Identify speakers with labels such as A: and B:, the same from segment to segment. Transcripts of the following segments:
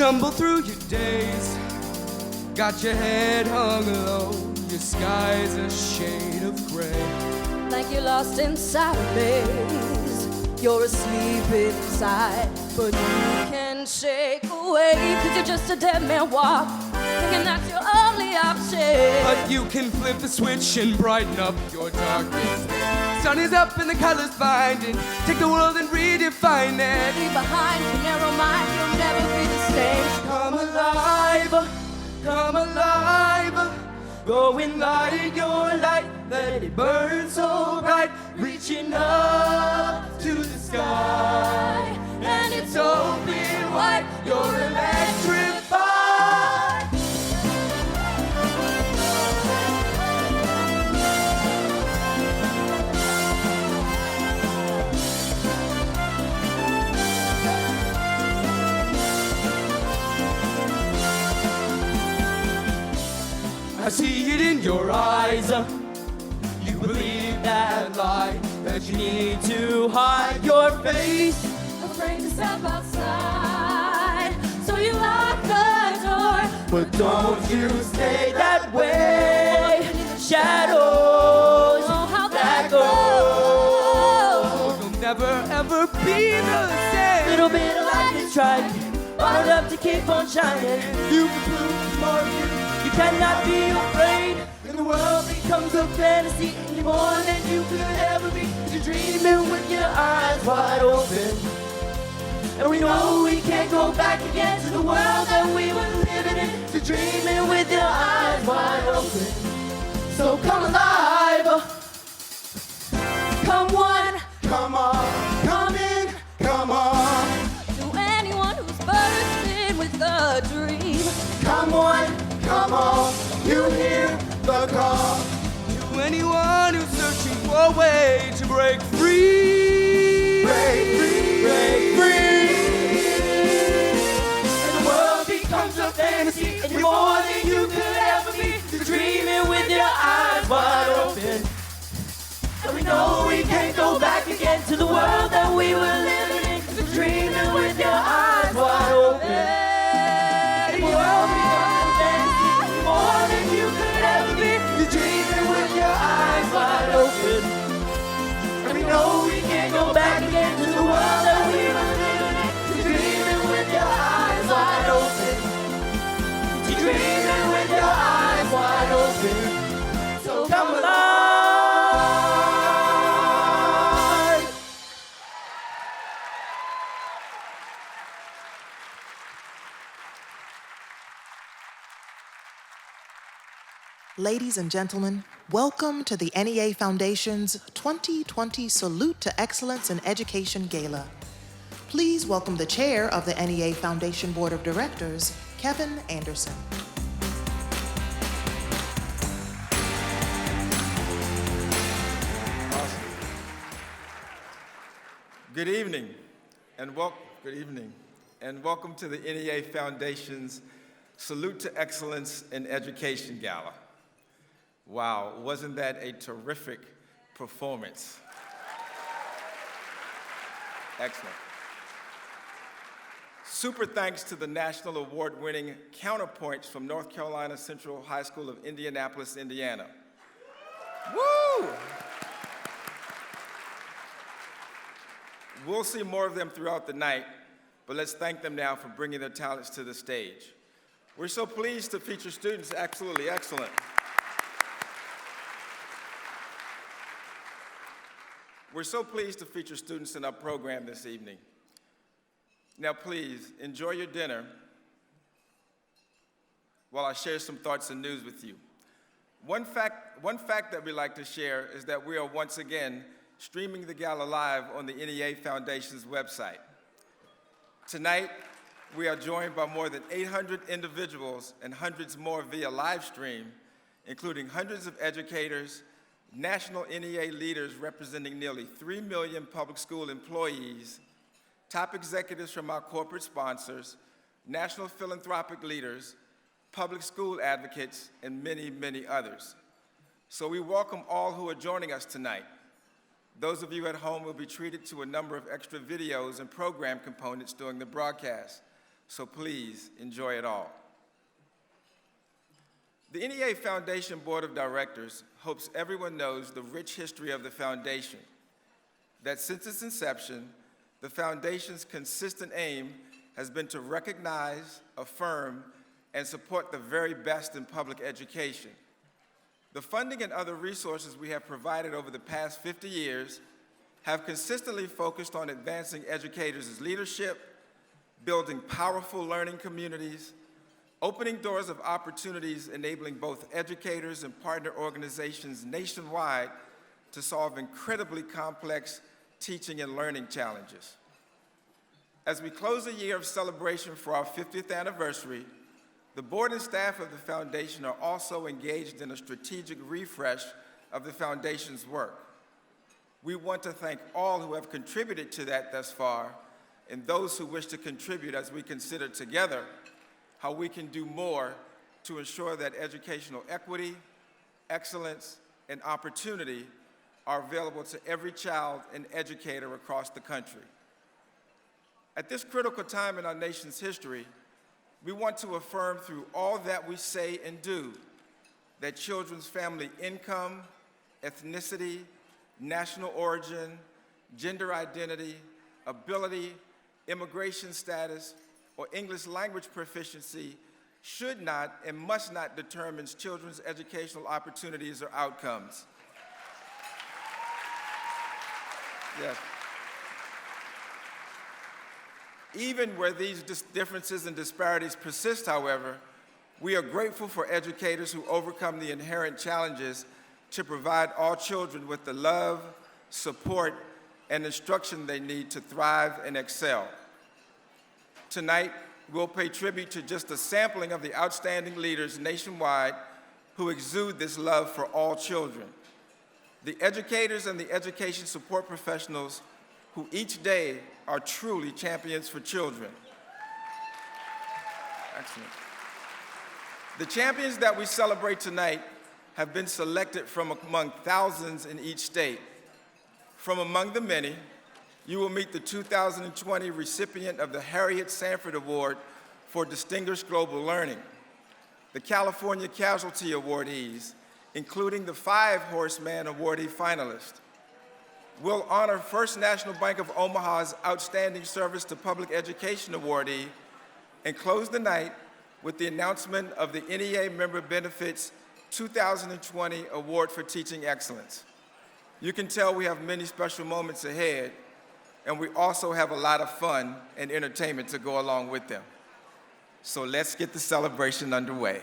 A: stumble through your days, got your head hung low, your sky's a shade of gray.
B: Like you're lost inside a maze, you're asleep inside, but you can shake away, 'cause you're just a dead man walk, thinking that's your only option.
A: But you can flip the switch and brighten up your darkness. Sun is up and the colors blinding, take the world and redefine it.
B: Leave behind your narrow mind, you'll never be the same.
A: Come alive, come alive, go and light your light, let it burn so bright, reaching up to the sky, and it's open wide, you're electrified. I see it in your eyes. You believe that lie, that you need to hide your face.
B: Afraid to step outside, so you lock the door.
A: But don't you stay that way. Shadows,
B: Oh, how
A: that
B: that
A: go.
B: goes.
A: You'll never ever be the same.
B: Little bit of light is trying, bottled up to keep on shining.
A: You can prove more you.
B: You cannot be afraid,
A: And the world
B: becomes a fantasy any more than you could ever be. You're dreaming with your eyes wide open, and we know we can't go back again to the world that we were living in. You're dreaming with your eyes wide open, so come alive. Come one,
A: come on,
B: come in,
A: come on.
B: to anyone who's bursting with a dream.
A: Come on, come on, you hear the call. To anyone who's searching for a way to break free. Break free, break free.
B: And the world becomes a fantasy, and you're more than you could ever be. You're dreaming with your eyes wide open, and we know we can't go back again to the world that we were living in. 'Cause you're dreaming with your eyes wide open. The world becomes a fantasy, more than you could ever be. You're dreaming with your eyes wide open, and we know we can't go back again to the world that we were living in. You're dreaming with your eyes wide open. You're dreaming with your eyes wide open. So come alive.
C: Ladies and gentlemen, welcome to the NEA Foundation's 2020 Salute to Excellence in Education Gala. Please welcome the chair of the NEA Foundation Board of Directors, Kevin Anderson.
D: Good evening, and welcome to the NEA Foundation's Salute to Excellence in Education Gala. Wow, wasn't that a terrific performance? Excellent. Super thanks to the national award-winning counterpoints from North Carolina Central High School of Indianapolis, Indiana. Woo! We'll see more of them throughout the night, but let's thank them now for bringing their talents to the stage. We're so pleased to feature students, absolutely excellent. We're so pleased to feature students in our program this evening. Now please, enjoy your dinner while I share some thoughts and news with you. One fact that we like to share is that we are once again streaming the gala live on the NEA Foundation's website. Tonight, we are joined by more than 800 individuals and hundreds more via live stream, including hundreds of educators, national NEA leaders representing nearly 3 million public school employees, top executives from our corporate sponsors, national philanthropic leaders, public school advocates, and many, many others. So we welcome all who are joining us tonight. Those of you at home will be treated to a number of extra videos and program components during the broadcast. So please enjoy it all. The NEA Foundation Board of Directors hopes everyone knows the rich history of the foundation, that since its inception, the foundation's consistent aim has been to recognize, affirm, and support the very best in public education. The funding and other resources we have provided over the past 50 years have consistently focused on advancing educators' leadership, building powerful learning communities, opening doors of opportunities enabling both educators and partner organizations nationwide to solve incredibly complex teaching and learning challenges. As we close a year of celebration for our 50th anniversary, the board and staff of the foundation are also engaged in a strategic refresh of the foundation's work. We want to thank all who have contributed to that thus far, and those who wish to contribute as we consider together how we can do more to ensure that educational equity, excellence, and opportunity are available to every child and educator across the country. At this critical time in our nation's history, we want to affirm through all that we say and do that children's family income, ethnicity, national origin, gender identity, ability, immigration status, or English language proficiency should not and must not determine children's educational opportunities or outcomes. Yes. Even where these differences and disparities persist, however, we are grateful for educators who overcome the inherent challenges to provide all children with the love, support, and instruction they need to thrive and excel. Tonight, we'll pay tribute to just a sampling of the outstanding leaders nationwide who exude this love for all children. The educators and the education support professionals who each day are truly champions for children. Excellent. The champions that we celebrate tonight have been selected from among thousands in each state. From among the many, you will meet the 2020 recipient of the Harriet Sanford Award for Distinguished Global Learning, the California Casualty Awardees, including the 5 Horseman Awardee finalists. We'll honor First National Bank of Omaha's Outstanding Service to Public Education Awardee and close the night with the announcement of the NEA Member Benefits 2020 Award for Teaching Excellence. You can tell we have many special moments ahead, and we also have a lot of fun and entertainment to go along with them. So let's get the celebration underway.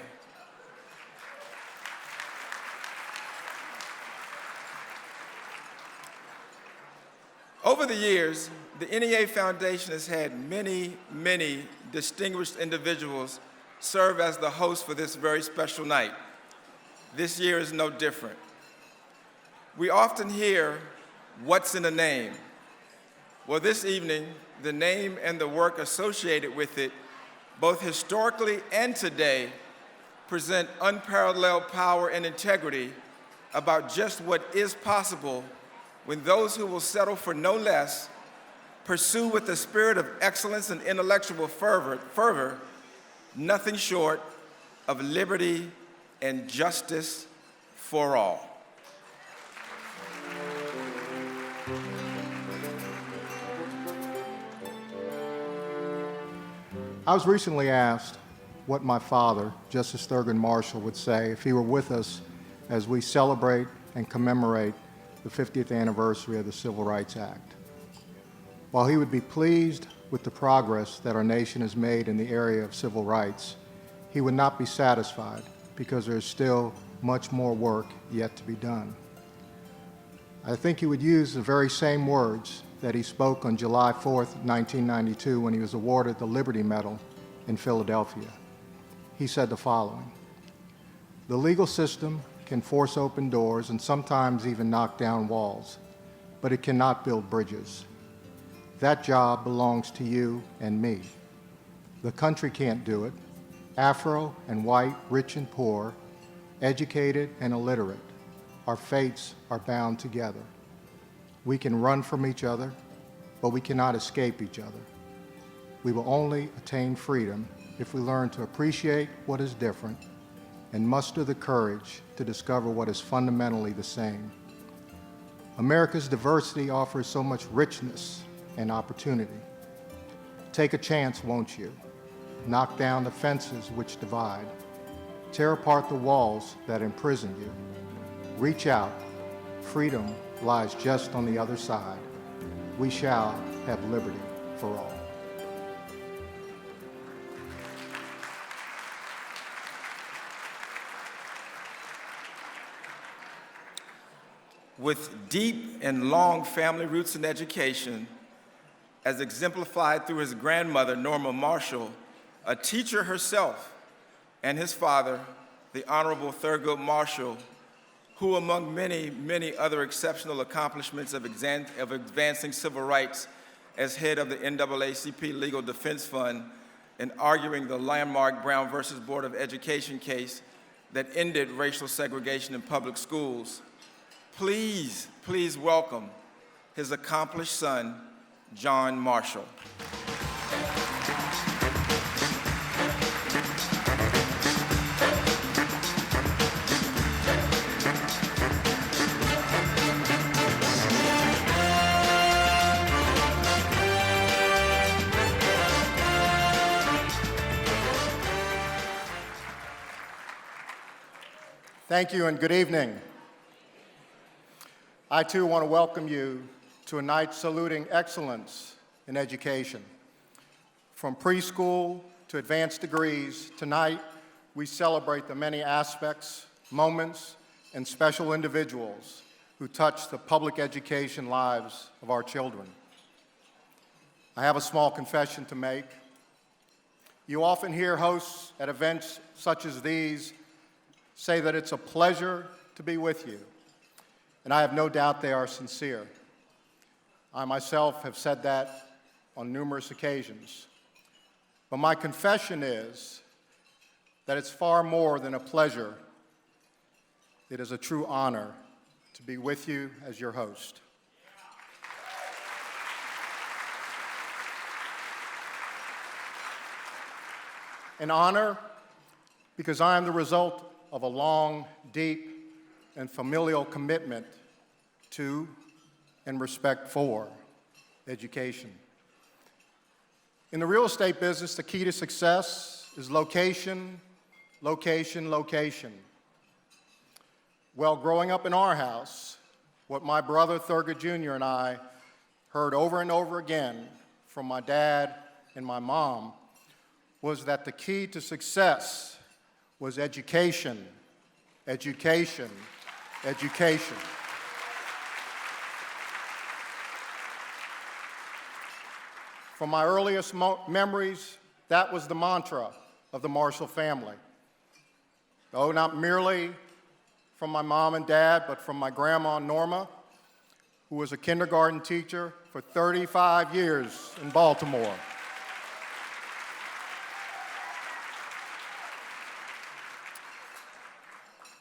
D: Over the years, the NEA Foundation has had many, many distinguished individuals serve as the host for this very special night. This year is no different. We often hear, "What's in a name?" Well, this evening, the name and the work associated with it, both historically and today, present unparalleled power and integrity about just what is possible when those who will settle for no less pursue with the spirit of excellence and intellectual fervor nothing short of liberty and justice for all.
E: I was recently asked what my father, Justice Thurgood Marshall, would say if he were with us as we celebrate and commemorate the 50th anniversary of the Civil Rights Act. While he would be pleased with the progress that our nation has made in the area of civil rights, he would not be satisfied because there is still much more work yet to be done. I think he would use the very same words that he spoke on July 4th, 1992, when he was awarded the Liberty Medal in Philadelphia. He said the following: "The legal system can force open doors and sometimes even knock down walls, but it cannot build bridges. That job belongs to you and me. The country can't do it. Afro and white, rich and poor, educated and illiterate, our fates are bound together. We can run from each other, but we cannot escape each other. We will only attain freedom if we learn to appreciate what is different and muster the courage to discover what is fundamentally the same. America's diversity offers so much richness and opportunity. Take a chance, won't you? Knock down the fences which divide. Tear apart the walls that imprison you. Reach out. Freedom lies just on the other side. We shall have liberty for all.
D: With deep and long family roots in education, as exemplified through his grandmother, Norma Marshall, a teacher herself, and his father, the Honorable Thurgood Marshall, who among many, many other exceptional accomplishments of advancing civil rights as head of the NAACP Legal Defense Fund and arguing the landmark Brown versus Board of Education case that ended racial segregation in public schools, please, please welcome his accomplished son, John Marshall.
E: Thank you and good evening. I too want to welcome you to a night saluting excellence in education. From preschool to advanced degrees, tonight we celebrate the many aspects, moments, and special individuals who touch the public education lives of our children. I have a small confession to make. You often hear hosts at events such as these say that it's a pleasure to be with you, and I have no doubt they are sincere. I myself have said that on numerous occasions. But my confession is that it's far more than a pleasure. It is a true honor to be with you as your host. An honor because I am the result of a long, deep, and familial commitment to and respect for education. In the real estate business, the key to success is location, location, location. Well, growing up in our house, what my brother Thurgood Jr. and I heard over and over again from my dad and my mom was that the key to success was education, education, education. From my earliest memories, that was the mantra of the Marshall family. Though not merely from my mom and dad, but from my grandma Norma, who was a kindergarten teacher for 35 years in Baltimore.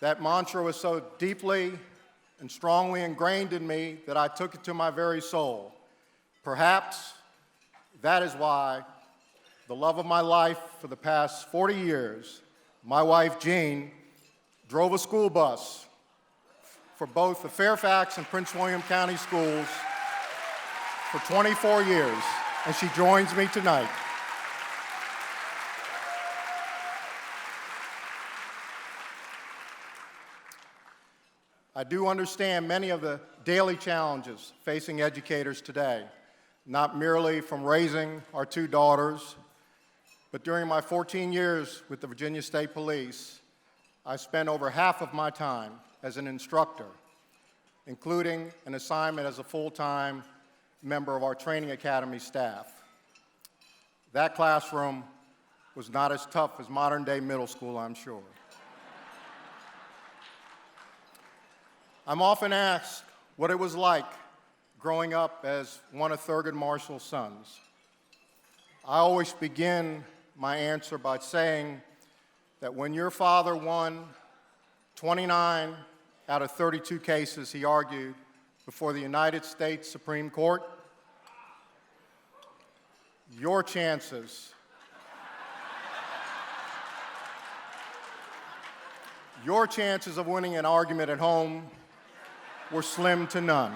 E: That mantra was so deeply and strongly ingrained in me that I took it to my very soul. Perhaps that is why the love of my life for the past 40 years, my wife Jean, drove a school bus for both the Fairfax and Prince William County schools for 24 years, and she joins me tonight. I do understand many of the daily challenges facing educators today, not merely from raising our two daughters, but during my 14 years with the Virginia State Police, I spent over half of my time as an instructor, including an assignment as a full-time member of our training academy staff. That classroom was not as tough as modern-day middle school, I'm sure. I'm often asked what it was like growing up as one of Thurgood Marshall's sons. I always begin my answer by saying that when your father won 29 out of 32 cases he argued before the United States Supreme Court, your chances of winning an argument at home were slim to none.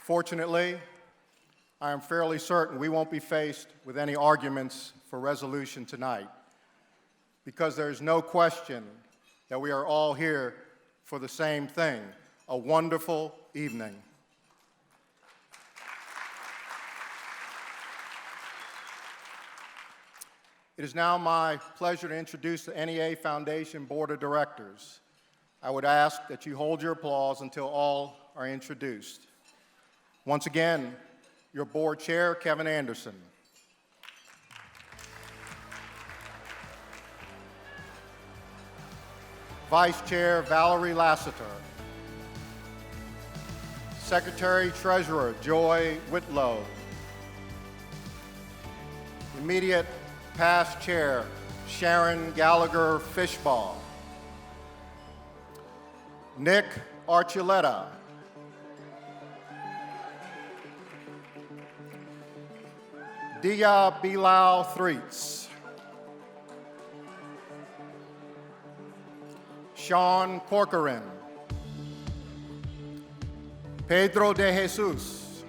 E: Fortunately, I am fairly certain we won't be faced with any arguments for resolution tonight, because there is no question that we are all here for the same thing, a wonderful evening. It is now my pleasure to introduce the NEA Foundation Board of Directors. I would ask that you hold your applause until all are introduced. Once again, your board chair, Kevin Anderson. Vice Chair, Valerie Lassiter. Secretary Treasurer, Joy Whitlow. Immediate past chair, Sharon Gallagher Fishbaugh. Nick Archuleta. Dia Bilal Threets. Sean Corcoran. Pedro de Jesus.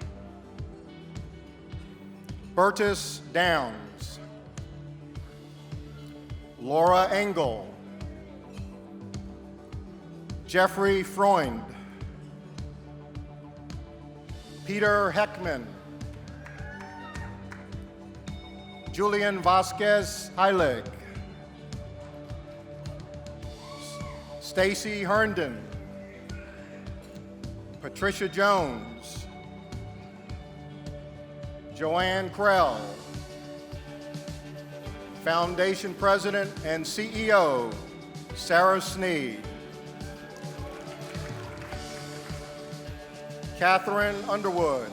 E: Bertus Downs. Laura Engel. Jeffrey Freund. Peter Heckman. Julian Vasquez Heilig. Stacy Herndon. Patricia Jones. Joanne Krell. Foundation President and CEO, Sarah Sneed. Catherine Underwood.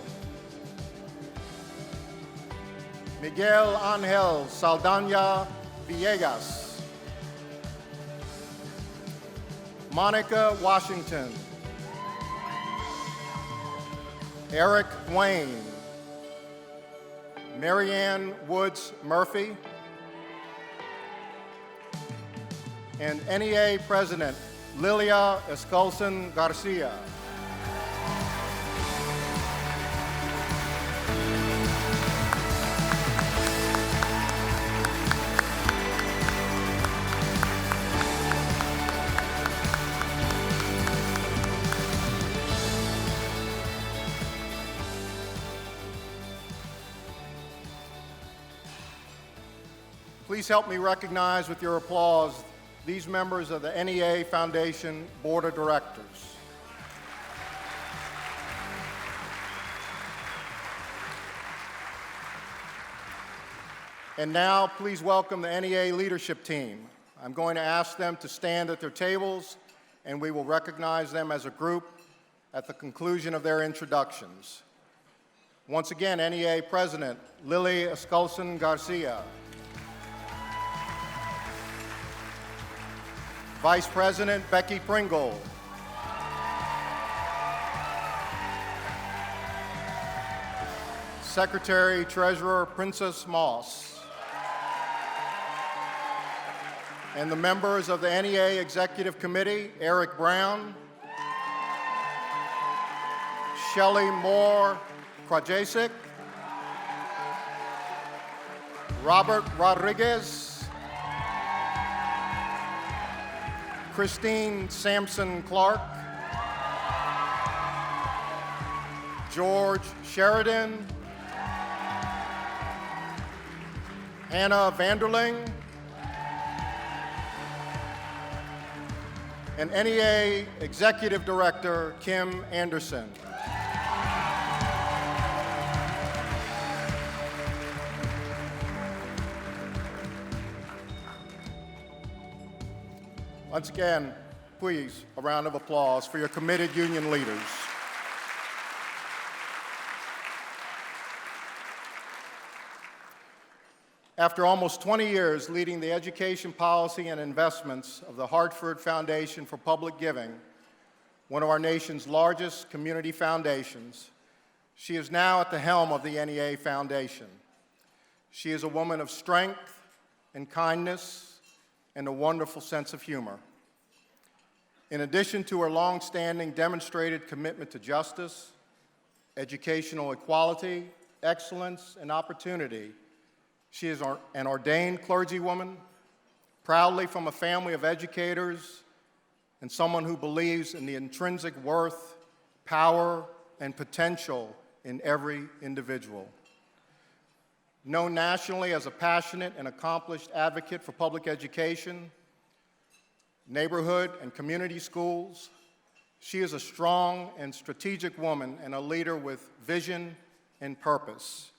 E: Miguel Angel Saldana Villegas. Monica Washington. Eric Wayne. Marianne Woods Murphy. And NEA President Lilia Escalson Garcia. Please help me recognize with your applause these members of the NEA Foundation Board of Directors. And now, please welcome the NEA leadership team. I'm going to ask them to stand at their tables, and we will recognize them as a group at the conclusion of their introductions. Once again, NEA President Lily Escalson Garcia. Vice President Becky Pringle. Secretary Treasurer Princess Moss. And the members of the NEA Executive Committee, Eric Brown, Shelley Moore Krajacek, Robert Rodriguez, Christine Sampson Clark, George Sheridan, Hannah Vanderling, and NEA Executive Director Kim Anderson. Once again, please, a round of applause for your committed union leaders. After almost 20 years leading the education policy and investments of the Hartford Foundation for Public Giving, one of our nation's largest community foundations. She is now at the helm of the NEA Foundation. She is a woman of strength and kindness and a wonderful sense of humor. In addition to her long-standing demonstrated commitment to justice, educational equality, excellence, and opportunity, she is an ordained clergywoman, proudly from a family of educators, and someone who believes in the intrinsic worth, power, and potential in every individual. Known nationally as a passionate and accomplished advocate for public education, neighborhood and community schools, she is a strong and strategic woman and a leader with vision and purpose.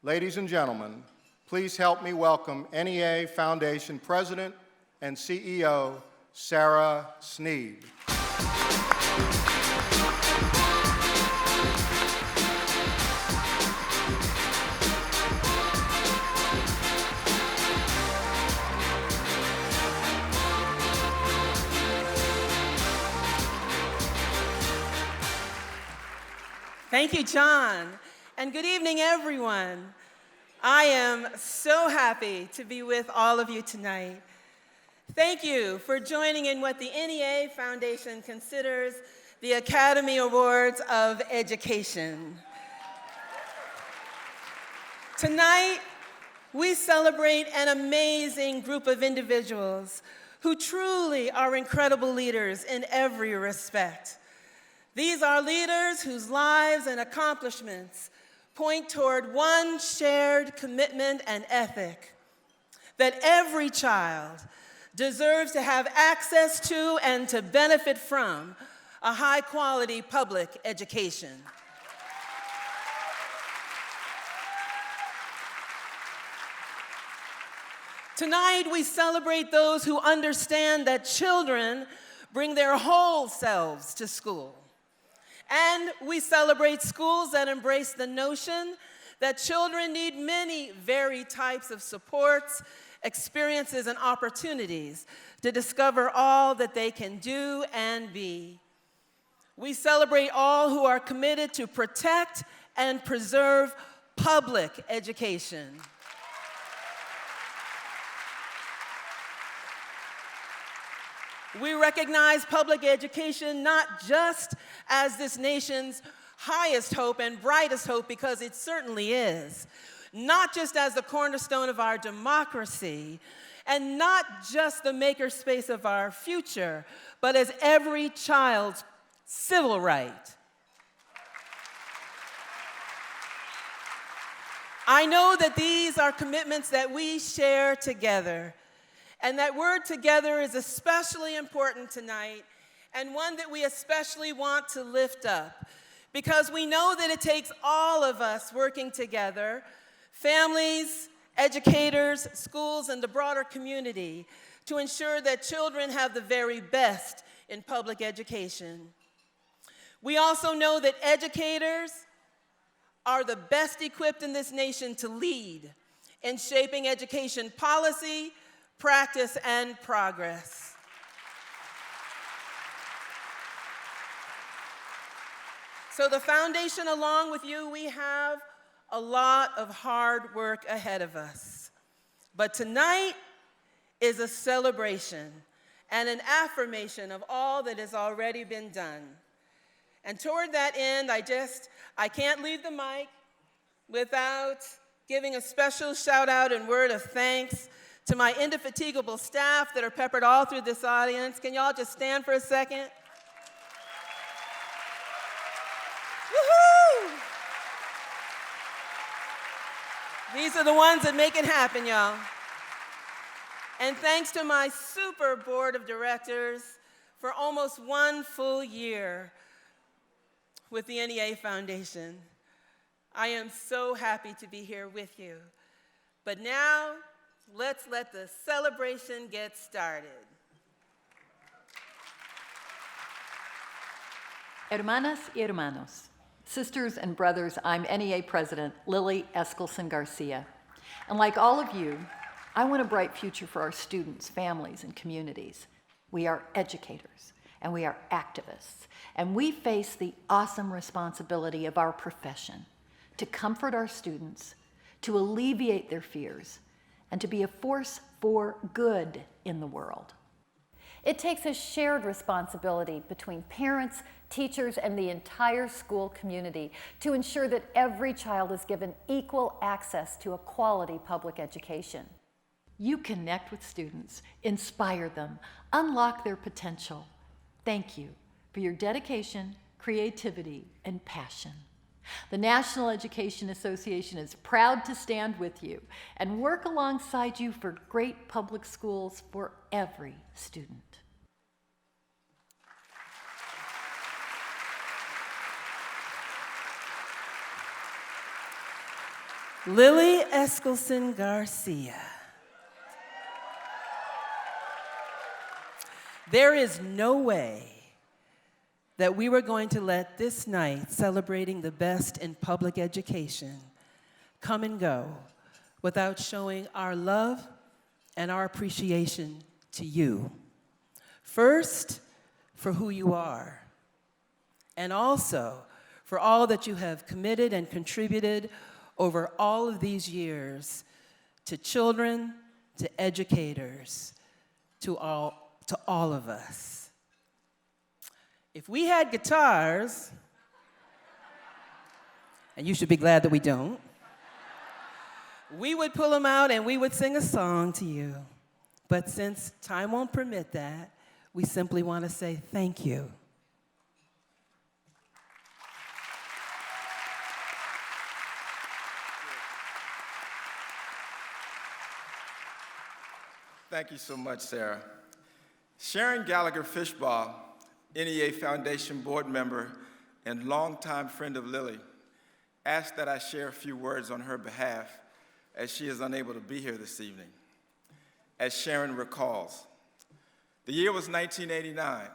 E: Ladies and gentlemen, please help me welcome NEA Foundation President and CEO, Sarah Sneed.
F: Thank you, John, and good evening, everyone. I am so happy to be with all of you tonight. Thank you for joining in what the NEA Foundation considers the Academy Awards of Education. Tonight, we celebrate an amazing group of individuals who truly are incredible leaders in every respect. These are leaders whose lives and accomplishments point toward one shared commitment and ethic, that every child deserves to have access to and to benefit from a high-quality public education. Tonight, we celebrate those who understand that children bring their whole selves to school. And we celebrate schools that embrace the notion that children need many varied types of supports, experiences, and opportunities to discover all that they can do and be. We celebrate all who are committed to protect and preserve public education. We recognize public education not just as this nation's highest hope and brightest hope, because it certainly is, not just as the cornerstone of our democracy, and not just the makerspace of our future, but as every child's civil right. I know that these are commitments that we share together, and that word together is especially important tonight, and one that we especially want to lift up, because we know that it takes all of us working together, families, educators, schools, and the broader community, to ensure that children have the very best in public education. We also know that educators are the best equipped in this nation to lead in shaping education policy, practice, and progress. So the foundation, along with you, we have a lot of hard work ahead of us. But tonight is a celebration and an affirmation of all that has already been done. And toward that end, I can't leave the mic without giving a special shout out and word of thanks to my indefatigable staff that are peppered all through this audience. Can y'all just stand for a second? Woohoo! These are the ones that make it happen, y'all. And thanks to my super board of directors for almost 1 full year with the NEA Foundation. I am so happy to be here with you. But now, let's let the celebration get started.
G: Hermanas y hermanos, sisters and brothers, I'm NEA President Lily Eskelsen Garcia. And like all of you, I want a bright future for our students, families, and communities. We are educators, and we are activists. And we face the awesome responsibility of our profession to comfort our students, to alleviate their fears, and to be a force for good in the world.
H: It takes a shared responsibility between parents, teachers, and the entire school community to ensure that every child is given equal access to a quality public education.
G: You connect with students, inspire them, unlock their potential. Thank you for your dedication, creativity, and passion. The National Education Association is proud to stand with you and work alongside you for great public schools for every student.
F: Lily Eskelson Garcia. There is no way that we were going to let this night celebrating the best in public education come and go without showing our love and our appreciation to you. First, for who you are, and also for all that you have committed and contributed over all of these years to children, to educators, to all of us. If we had guitars, and you should be glad that we don't, we would pull them out and we would sing a song to you. But since time won't permit that, we simply want to say thank you.
D: Thank you so much, Sarah. Sharon Gallagher-Fishbaugh, NEA Foundation board member and longtime friend of Lily, asked that I share a few words on her behalf as she is unable to be here this evening. As Sharon recalls, the year was 1989.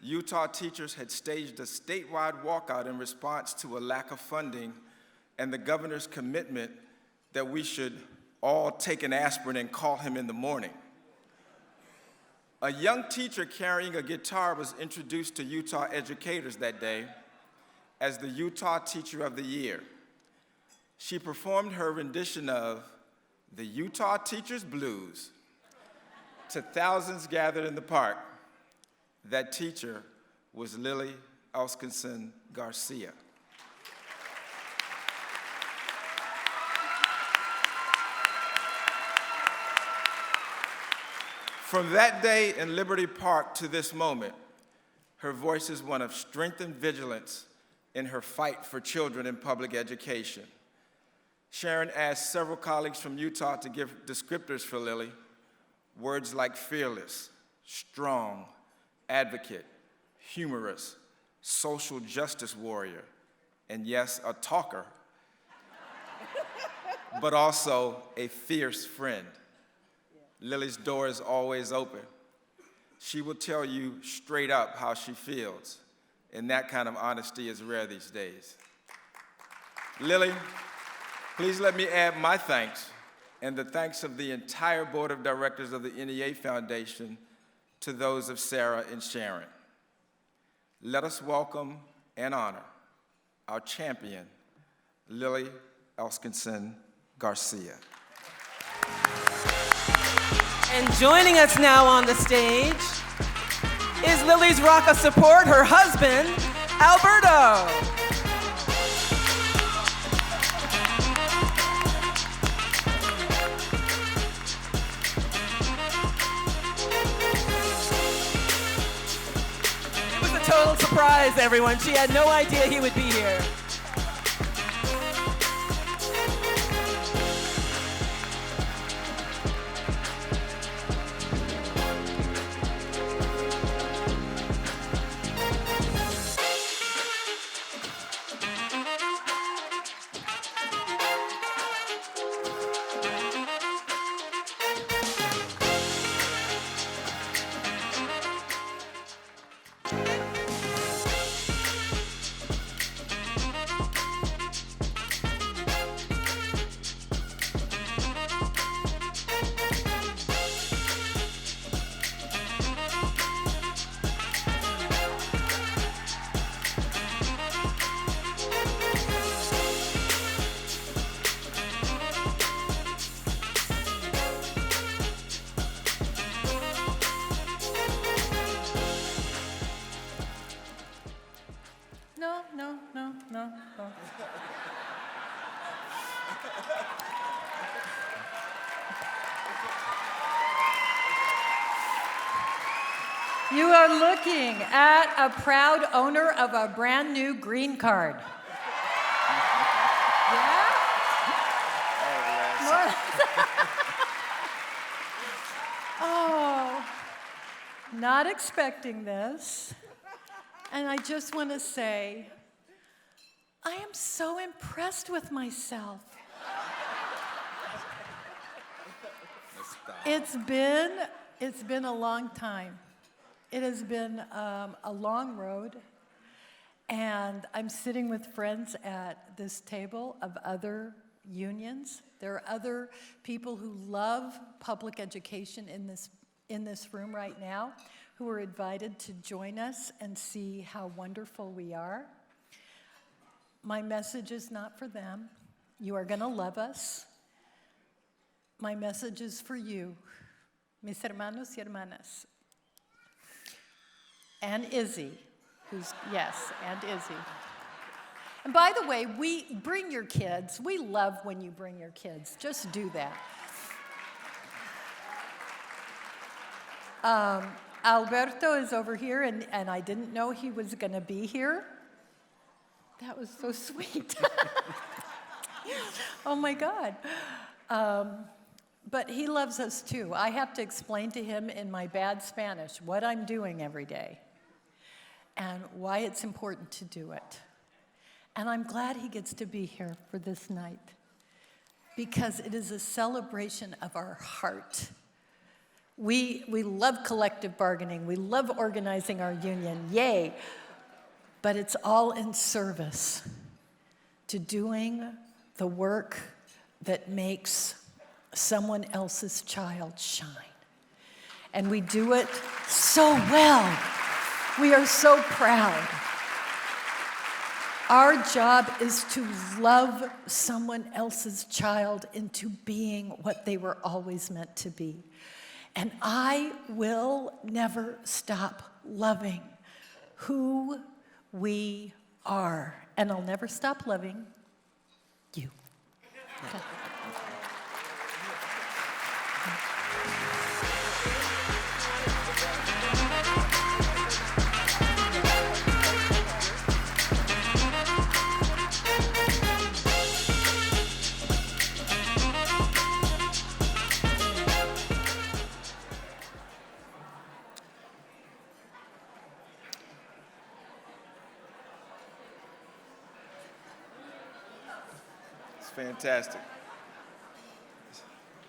D: Utah teachers had staged a statewide walkout in response to a lack of funding and the governor's commitment that we should all take an aspirin and call him in the morning. A young teacher carrying a guitar was introduced to Utah educators that day as the Utah Teacher of the Year. She performed her rendition of the Utah Teacher's Blues to thousands gathered in the park. That teacher was Lily Eskelson Garcia. From that day in Liberty Park to this moment, her voice is one of strength and vigilance in her fight for children in public education. Sharon asked several colleagues from Utah to give descriptors for Lily, words like fearless, strong, advocate, humorous, social justice warrior, and yes, a talker, but also a fierce friend. Lily's door is always open. She will tell you straight up how she feels, and that kind of honesty is rare these days. Lily, please let me add my thanks and the thanks of the entire board of directors of the NEA Foundation to those of Sarah and Sharon. Let us welcome and honor our champion, Lily Eskelson Garcia.
F: And joining us now on the stage is Lily's rock of support, her husband, Alberto. It was a total surprise, everyone. She had no idea he would be here.
G: You are looking at a proud owner of a brand new green card. Yeah? Oh, not expecting this. And I just want to say, I am so impressed with myself. It's been a long time. It has been a long road, and I'm sitting with friends at this table of other unions. There are other people who love public education in this room right now who are invited to join us and see how wonderful we are. My message is not for them. You are going to love us. My message is for you, mis hermanos y hermanas. And Izzy, and Izzy. And by the way, bring your kids. We love when you bring your kids. Just do that. Alberto is over here, and I didn't know he was going to be here. That was so sweet. Oh, my God. But he loves us, too. I have to explain to him in my bad Spanish what I'm doing every day and why it's important to do it. And I'm glad he gets to be here for this night because it is a celebration of our heart. We love collective bargaining. We love organizing our union. Yay. But it's all in service to doing the work that makes someone else's child shine. And we do it so well. We are so proud. Our job is to love someone else's child into being what they were always meant to be. And I will never stop loving who we are. And I'll never stop loving you. Okay.
D: Fantastic.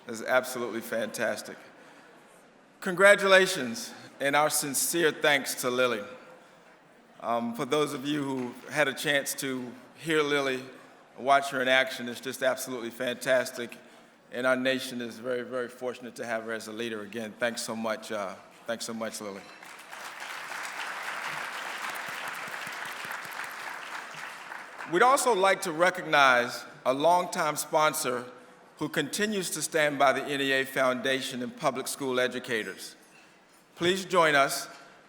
D: That's absolutely fantastic. Congratulations and our sincere thanks to Lily. For those of you who had a chance to hear Lily, watch her in action, it's just absolutely fantastic. And our nation is very, very fortunate to have her as a leader. Again, thanks so much, Lily. We'd also like to recognize a longtime sponsor who continues to stand by the NEA Foundation and public school educators. Please join us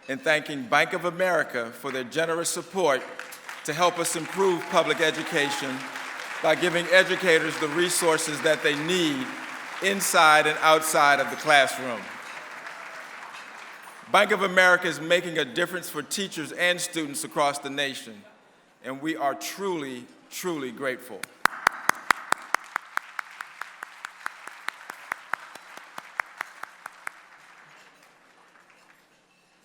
D: in thanking Bank of America for their generous support to help us improve public education by giving educators the resources that they need inside and outside of the classroom. Bank of America is making a difference for teachers and students across the nation, and we are truly, truly grateful.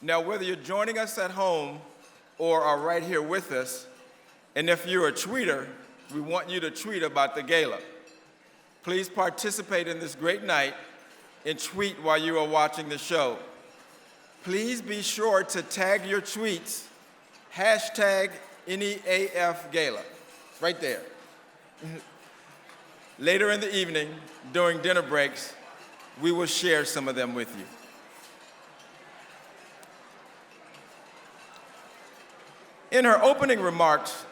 D: Now, whether you're joining us at home or are right here with us, and if you're a tweeter, we want you to tweet about the gala. Please participate in this great night and tweet while you are watching the show. Please be sure to tag your tweets, hashtag NEAF Gala, right there. Later in the evening, during dinner breaks, we will share some of them with you. In her opening remarks,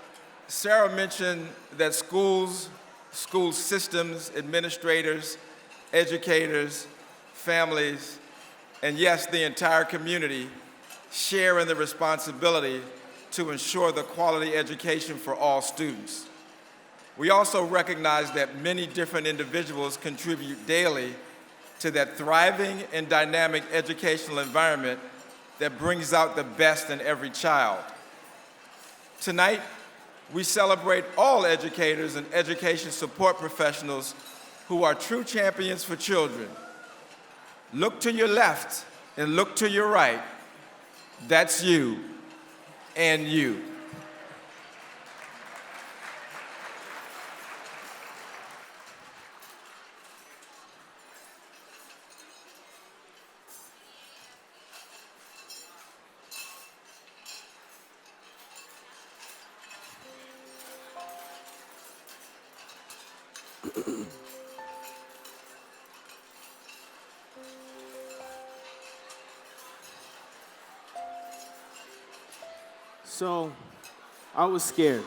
D: Sarah mentioned that schools, school systems, administrators, educators, families, and yes, the entire community share in the responsibility to ensure the quality education for all students. We also recognize that many different individuals contribute daily to that thriving and dynamic educational environment that brings out the best in every child. Tonight, we celebrate all educators and education support professionals who are true champions for children. Look to your left and look to your right. That's you and you.
I: So, I was scared.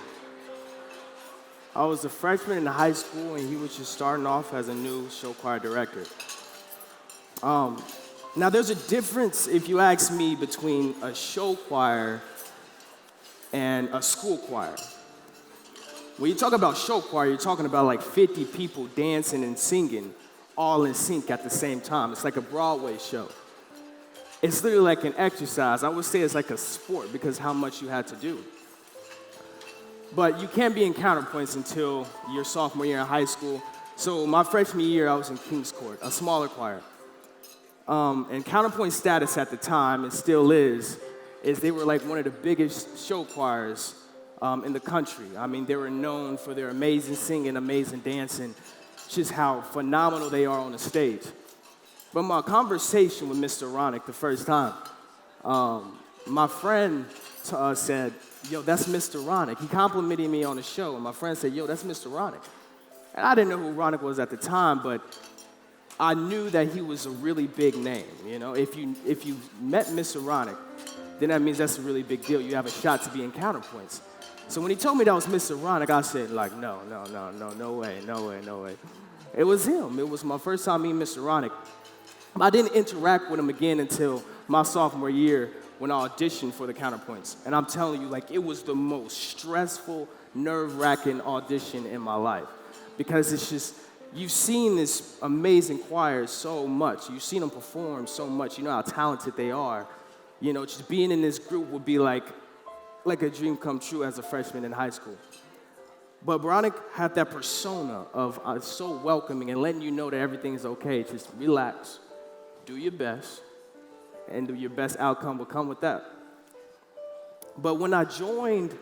I: I was a freshman in high school, and he was just starting off as a new show choir director. Now, there's a difference, if you ask me, between a show choir and a school choir. When you talk about show choir, you're talking about like 50 people dancing and singing all in sync at the same time. It's like a Broadway show. It's literally like an exercise. I would say it's like a sport because how much you had to do. But you can't be in counterpoints until your sophomore year in high school. So my freshman year, I was in King's Court, a smaller choir. And counterpoint status at the time, and still is they were like one of the biggest show choirs in the country. I mean, they were known for their amazing singing, amazing dancing, just how phenomenal they are on the stage. But my conversation with Mr. Ronick the first time, my friend said, yo, that's Mr. Ronick. He complimented me on the show, and my friend said, yo, that's Mr. Ronick. And I didn't know who Ronick was at the time, but I knew that he was a really big name. You know, if you met Mr. Ronick, then that means that's a really big deal. You have a shot to be in counterpoints. So when he told me that was Mr. Ronick, I said, like, no way. It was him. It was my first time meeting Mr. Ronick. I didn't interact with him again until my sophomore year when I auditioned for the counterpoints. And I'm telling you, like, it was the most stressful, nerve-wracking audition in my life. Because it's just, you've seen this amazing choir so much. You've seen them perform so much. You know how talented they are. You know, just being in this group would be like a dream come true as a freshman in high school. But Ronick had that persona of so welcoming and letting you know that everything is okay. Just relax, do your best, and your best outcome will come with that. But when I joined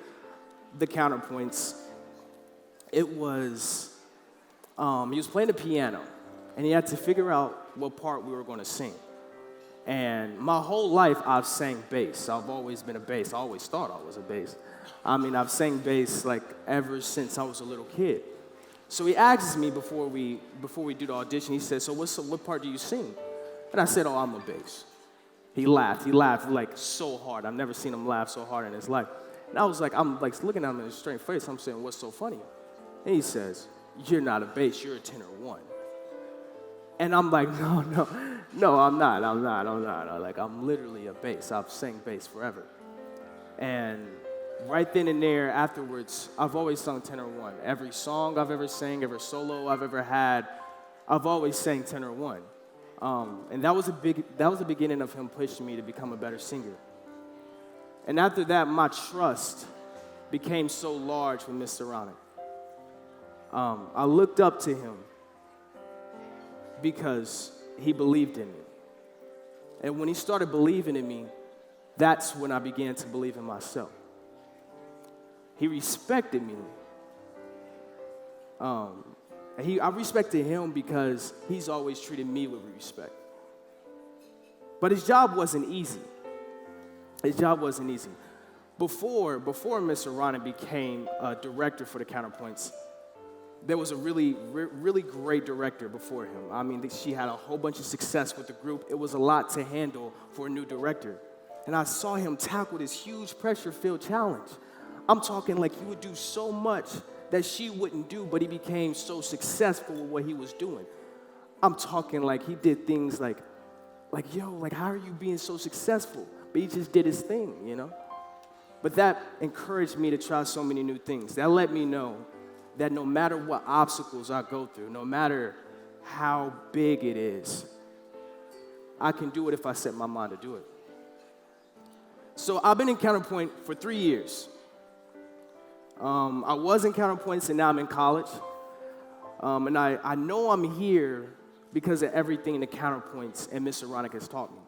I: the counterpoints, it was, he was playing the piano, and he had to figure out what part we were going to sing. And my whole life, I've sang bass. I've always been a bass. I always thought I was a bass. I mean, I've sang bass like ever since I was a little kid. So he asks me before we do the audition, he says, so what part do you sing? And I said, oh, I'm a bass. He laughed like so hard. I've never seen him laugh so hard in his life. And I was like, I'm like looking at him in his straight face. I'm saying, what's so funny? And he says, you're not a bass, you're a tenor one. And I'm like, no, I'm not. Like, I'm literally a bass. I've sang bass forever. And right then and there, afterwards, I've always sung tenor one. Every song I've ever sang, every solo I've ever had, I've always sang tenor one. And that was the beginning of him pushing me to become a better singer. And after that, my trust became so large with Mr. Ronick. I looked up to him because he believed in me. And when he started believing in me, that's when I began to believe in myself. He respected me. I respected him because he's always treated me with respect. But his job wasn't easy. Before Mr. Ronick became a director for the Counterpoints, there was a really great director before him. I mean, she had a whole bunch of success with the group. It was a lot to handle for a new director. And I saw him tackle this huge pressure-filled challenge. I'm talking like he would do so much that she wouldn't do, but he became so successful with what he was doing. I'm talking like he did things like, yo, like, how are you being so successful? But he just did his thing, you know? But that encouraged me to try so many new things. That let me know that no matter what obstacles I go through, no matter how big it is, I can do it if I set my mind to do it. So I've been in Counterpoint for 3 years. I was in Counterpoint, and now I'm in college. And I know I'm here because of everything the Counterpoints and Miss Aronica has taught me.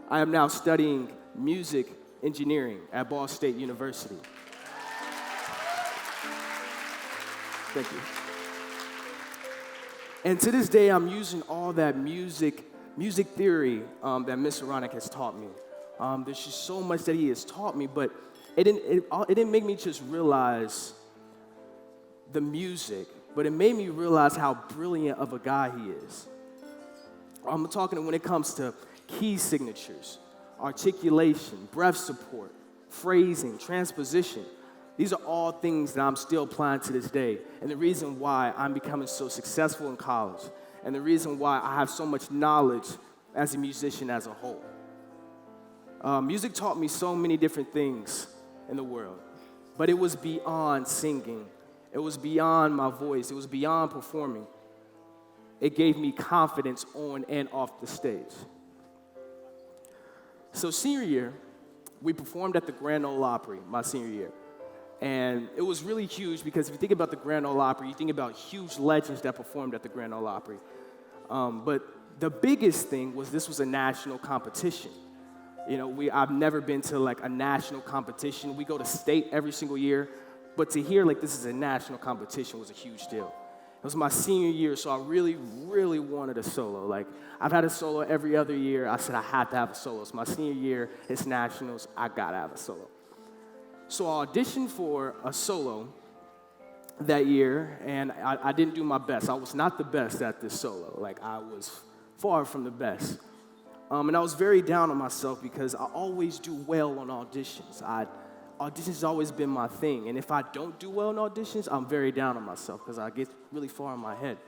I: I am now studying music engineering at Ball State University. Thank you. And to this day, I'm using all that music theory that Miss Aronica has taught me. There's just so much that he has taught me, but it didn't make me just realize the music, but it made me realize how brilliant of a guy he is. I'm talking when it comes to key signatures, articulation, breath support, phrasing, transposition. These are all things that I'm still applying to this day, and the reason why I'm becoming so successful in college, and the reason why I have so much knowledge as a musician as a whole. Music taught me so many different things in the world, but it was beyond singing. It was beyond my voice. It was beyond performing. It gave me confidence on and off the stage. So senior year, we performed at the Grand Ole Opry, my senior year. And it was really huge because if you think about the Grand Ole Opry, you think about huge legends that performed at the Grand Ole Opry. But the biggest thing was this was a national competition. You know, I've never been to like a national competition. We go to state every single year, but to hear like this is a national competition was a huge deal. It was my senior year, so I really, really wanted a solo. Like, I've had a solo every other year. I said I had to have a solo. It's my senior year, it's nationals, I gotta have a solo. So I auditioned for a solo that year, and I didn't do my best. I was not the best at this solo. Like, I was far from the best. And I was very down on myself because I always do well on auditions. Auditions has always been my thing, and if I don't do well in auditions, I'm very down on myself because I get really far in my head.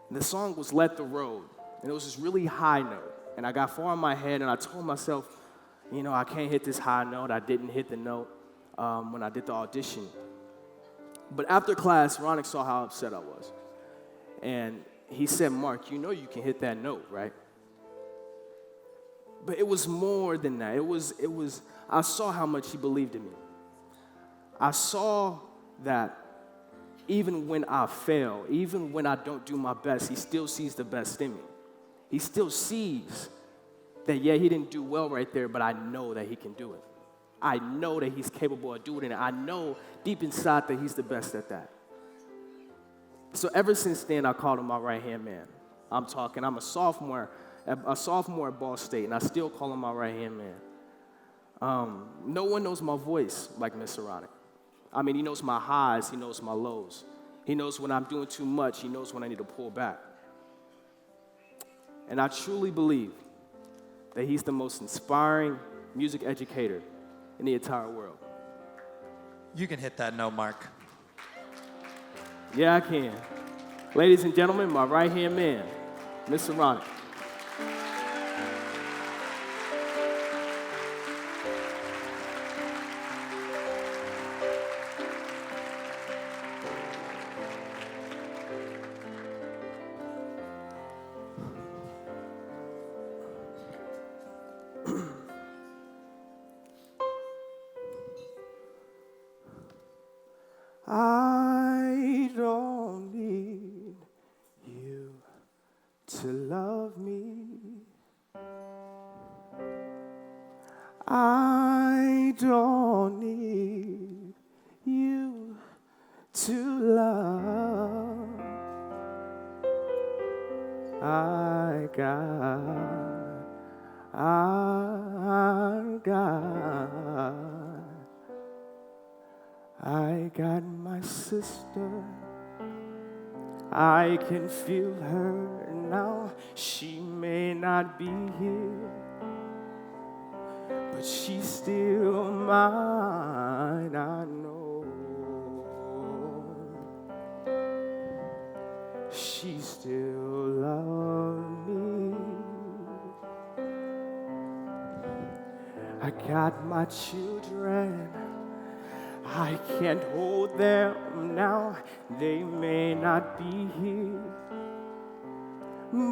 I: And the song was Let the Road, and it was this really high note, and I got far in my head, and I told myself, you know, I can't hit this high note. I didn't hit the note when I did the audition. But after class, Ronick saw how upset I was, and he said, Mark, you know you can hit that note, right? But it was more than that. I saw how much he believed in me. I saw that even when I fail, even when I don't do my best, he still sees the best in me. He still sees that, yeah, he didn't do well right there, but I know that he can do it. I know that he's capable of doing it. I know deep inside that he's the best at that. So ever since then, I called him my right-hand man. I'm a sophomore at Ball State, and I still call him my right-hand man. No one knows my voice like Mr. Ronick. I mean, he knows my highs, he knows my lows. He knows when I'm doing too much, he knows when I need to pull back. And I truly believe that he's the most inspiring music educator in the entire world.
B: You can hit that note, Mark.
I: Yeah, I can. Ladies and gentlemen, my right-hand man, Mr. Ronick. I don't need you to love me. I don't need you to love. I got my sister. I can feel her now. She may not be here, but she's still mine, I know. She still loves me. I got my children. I can't hold them now. They may not be here,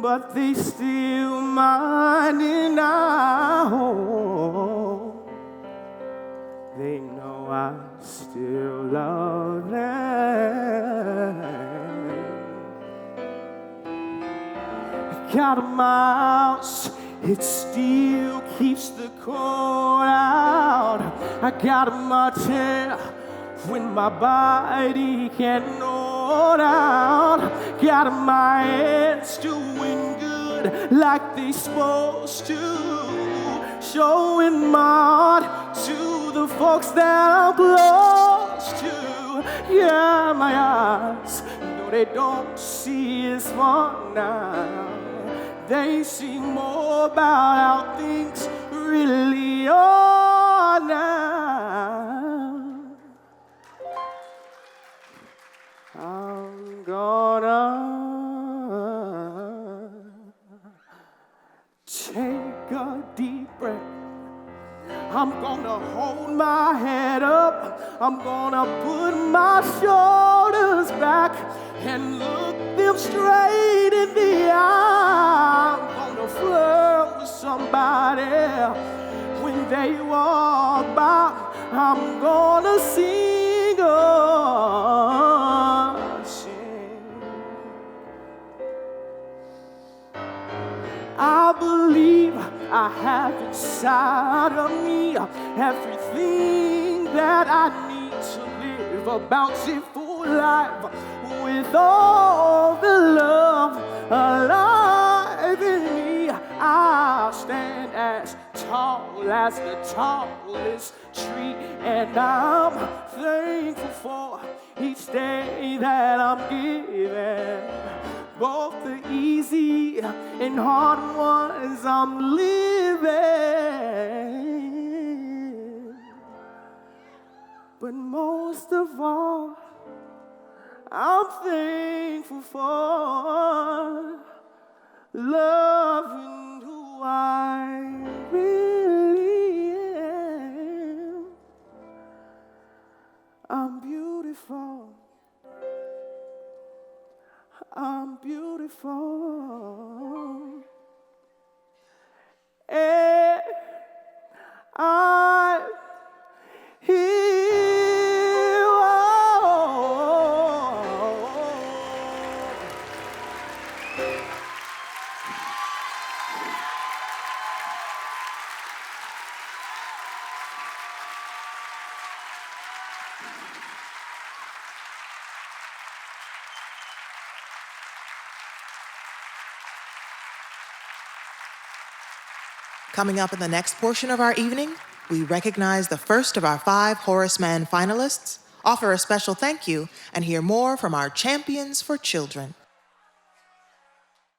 I: but they still mine, and I hope I still love them. Got a mouse, it still keeps the cold out. I got my tail when my body can't hold out. Got my hands doing good like they supposed to. Showing my heart to the folks that I'm close to. Yeah, my eyes, no, they don't see as far now. They see more about how things really are now. I'm gonna take a deep breath. I'm gonna hold my head up. I'm gonna put my shoulders back and look them straight in the eye. I'm gonna flirt with somebody when they walk by. I'm gonna sing a sing. I believe I have inside of me everything that I need to live a bountiful life with all the love alive in me. I'll stand as tall as the tallest tree, and I'm thankful for each day that I'm given. Both the easy and hard ones I'm living. But most of all, I'm thankful for loving who I really am. I'm beautiful. I'm beautiful. And I'm here.
C: Coming up in the next portion of our evening, we recognize the first of our 5 Horace Mann finalists, offer a special thank you, and hear more from our champions for children.